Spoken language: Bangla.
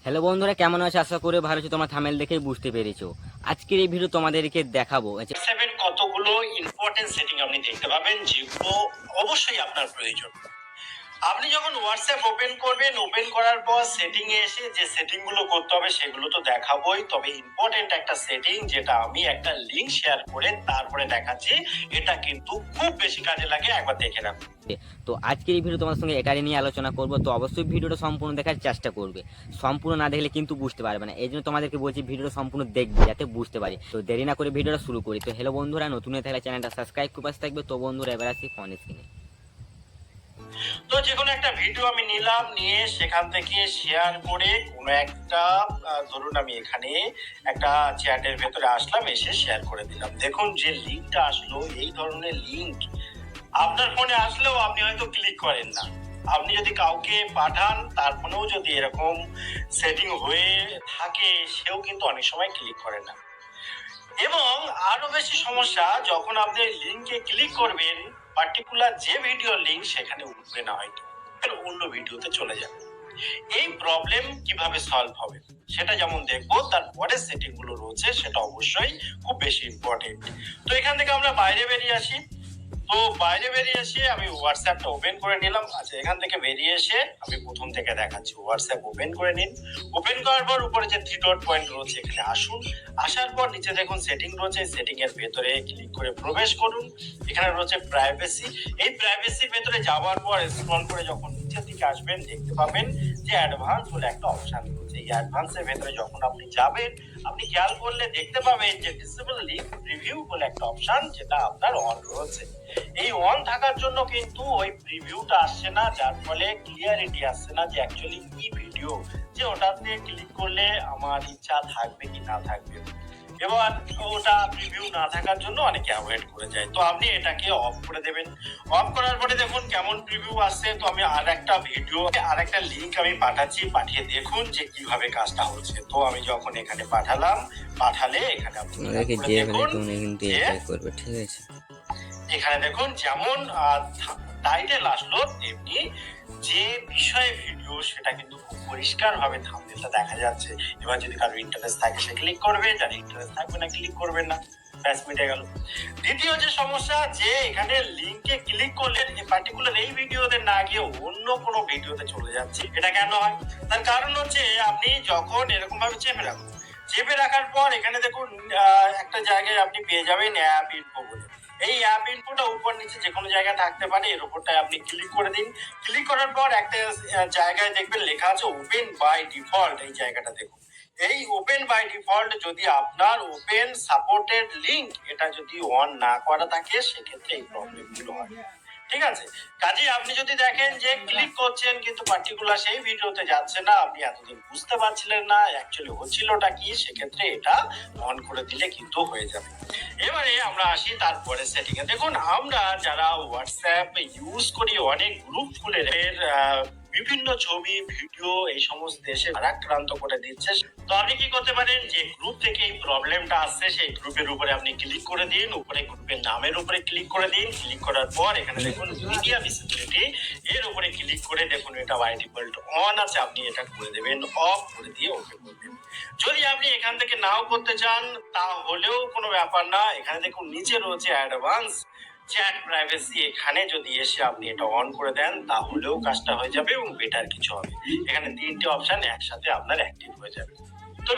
হ্যালো বন্ধুরা, কেমন আছো? আশা করি ভালো আছো। তোমরা থামেল দেখেই বুঝতে পেরেছো। আজকের এই ভিডিও তোমাদেরকে দেখাবো হোয়াটসঅ্যাপের কতগুলো ইম্পর্টেন্ট সেটিং আপনি দেখতে পাবেন যেগুলো অবশ্যই আপনার প্রয়োজন। আপনি যখন হোয়াটসঅ্যাপ ওপেন করবেন, ওপেন করার পর সেটিং এ এসে যে সেটিং গুলো করতে হবে সেগুলো তো দেখাবোই, তবে ইম্পর্টেন্ট একটা সেটিং যেটা আমি একটা লিংক শেয়ার করে তারপরে দেখাচ্ছি, এটা কিন্তু খুব বেশি কাজে লাগে, একবার দেখে রাখুন। তো আজকের এই ভিডিও তোমার সঙ্গে এটাই নিয়ে আলোচনা করব। তো অবশ্যই ভিডিওটা সম্পূর্ণ দেখার চেষ্টা করবে। সম্পূর্ণ না দেখলে কিন্তু বুঝতে পারবে না। এই জন্য তোমাদেরকে বলছি ভিডিওটা সম্পূর্ণ দেখবে যাতে বুঝতে পারি। তো দেরি না করে ভিডিওটা শুরু করি। তো হ্যালো বন্ধুরা, নতুন হয়ে থাকলে চ্যানেলটা সাবস্ক্রাইব করে পাশে থাকবে। তো বন্ধুরা এবার আসি ফোন স্ক্রিনে। তো যে কোনো একটা ভিডিও আমি নিলাম, নিয়ে সেখান থেকে শেয়ার করে কোনো একটা ধরুন আমি এখানে একটা চ্যাটের ভেতরে আসলাম, এসে শেয়ার করে দিলাম। দেখুন যে লিঙ্কটা আসলো, এই ধরনের লিঙ্ক আপনার ফোনে আসলেও আপনি হয়তো ক্লিক করেন না। আপনি যদি কাউকে পাঠান, তার ফোনেও যদি এরকম সেটিং হয়ে থাকে, সেও কিন্তু অনেক সময় ক্লিক করে না। এবং আরো বেশি সমস্যা, যখন আপনি লিংকে ক্লিক করবেন, পার্টিকুলার যে ভিডিও লিংক সেখানে উঠবে না, হয়তো অন্য ভিডিওতে চলে যাবে। এই প্রবলেম কিভাবে সলভ হবে সেটা যেমন দেখবো, তারপরে সেটিং গুলো রয়েছে সেটা অবশ্যই খুব বেশি ইম্পর্টেন্ট। তো এখান থেকে আমরা বাইরে বেরিয়ে আসি। তো বাইরে বেরিয়ে এসে আমি হোয়াটসঅ্যাপটা ওপেন করে নিলাম। আচ্ছা, এখান থেকে বেরিয়ে এসে আমি প্রথম থেকে দেখাচ্ছি। হোয়াটসঅ্যাপ ওপেন করে নিন। ওপেন করার পর উপরে যে থ্রি ডট পয়েন্ট রয়েছে এখানে আসুন। আসার পর নিচে দেখুন সেটিং রয়েছে, সেটিং এর ভেতরে ক্লিক করে প্রবেশ করুন। এখানে রয়েছে প্রাইভেসি। এই প্রাইভেসির ভেতরে যাওয়ার পর স্ক্রল করে যখন নিচের দিকে আসবেন, দেখতে পাবেন যে অ্যাডভান্স বলে একটা অপশন রয়েছে। এই অ্যাডভান্সের ভেতরে যখন আপনি যাবেন, আপনি খেয়াল করলে দেখতে পাবেন যে ডিসেবল লিংক প্রিভিউ বলে একটা অপশন, যেটা আপনার অন রয়েছে। এই অন থাকার জন্য কিন্তু ওই প্রিভিউটা আসছে না, যার ফলে ক্লিয়ারিটি আসছে না যে অ্যাকচুয়ালি কি ভিডিও, যে ওটাতে ক্লিক করলে আমার ইচ্ছা থাকবে কি না থাকবে। এবার ওটা প্রিভিউ না থাকার জন্য অনেকে অ্যাভয়েড করে যায়। তো আপনি এটাকে অফ করে দেবেন। অফ করার পরে দেখুন কেমন প্রিভিউ আসছে। তো আমি আরেকটা ভিডিও, আরেকটা লিংক আমি পাঠাচ্ছি, পাঠিয়ে দেখুন যে কিভাবে কাজটা হচ্ছে। তো আমি যখন এখানে পাঠালাম, পাঠালে এখানে আপনি দেখুন যে করবে, ঠিক আছে? এখানে দেখুন যেমন টাইটেল আসলো, তেমনি যে বিষয়ে ভিডিও সেটা কিন্তু খুব পরিষ্কার ভাবে থাম্বনেলটা দেখা যাচ্ছে। এবার যদি কারো ইন্টারেস্ট থাকে সে ক্লিক করবে, যার ইন্টারেস্ট থাকবে না ক্লিক করবেন না, ব্যাস মিটে গেল। দ্বিতীয় যে সমস্যা, যে এখানে লিংকে ক্লিক করলে পার্টিকুলার এই ভিডিওতে না গিয়ে অন্য কোনো ভিডিওতে চলে যাচ্ছে। এটা কেন হয়? তার কারণ হচ্ছে আপনি যখন এরকম ভাবে চেপে রাখুন, চেপে রাখার পর এখানে দেখুন একটা জায়গায় আপনি পেয়ে যাবেন অ্যাপ ইনফো বলে। এই অ্যাপ ইনফোটা উপর নিচে যে কোনো জায়গায় থাকতে পারে, এর উপরটায় আপনি ক্লিক করে দিন। ক্লিক করার পর একটা জায়গায় দেখবেন লেখা আছে ওপেন বাই ডিফল্ট। এই জায়গাটা দেখুন, এই ওপেন বাই ডিফল্ট যদি আপনার ওপেন সাপোর্টেড লিংক এটা যদি অন না করা থাকে, সেক্ষেত্রে এই প্রবলেমগুলো হয়। ঠিক আছে, কাজে আপনি যদি দেখেন যে ক্লিক করছেন কিন্তু পার্টিকুলার সেই ভিডিওতে যাচ্ছে না, আপনি এতদিন বুঝতে পারছিলেন না অ্যাকচুয়ালি হচ্ছিলটা কি, সেক্ষেত্রে এটা অন করে দিলে কিন্তু হয়ে যাবে। এবারে আমরা আসি তারপরে সেটিং এ। দেখুন আমরা যারা হোয়াটসঅ্যাপ ইউজ করি, অনেক গ্রুপ খুলে বিভিন্ন ছবি ভিডিও এই সমস্ত দেশে আক্রান্ত করে দিচ্ছে। তো আপনি কি করতে পারেন, যে গ্রুপ থেকে এই প্রবলেমটা আসছে সেই গ্রুপের উপরে আপনি ক্লিক করে দিন। উপরে গ্রুপের নামের উপরে ক্লিক করে দিন। ক্লিক করার পর এখানে দেখুন মিডিয়া ভিজিবিলিটি, এর উপরে ক্লিক করে দেখুন এটা বাই ডিফল্ট অন আছে, আপনি এটা করে দেবেন, অফ করে দিয়ে ওকে করবেন। যদি আপনি এখান থেকে নাও করতে চান তাহলেও কোনো ব্যাপার না। এখানে দেখুন নিচে রয়েছে অ্যাডভান্স চ্যাট প্রাইভেসি, এখানে যদি এসে আপনি এটা অন করে দেন তাহলেও কাজটা হয়ে যাবে এবং বেটার কিছু হবে। এখানে তিনটে অপশন একসাথে আপনার অ্যাক্টিভ হয়ে যাবে। তো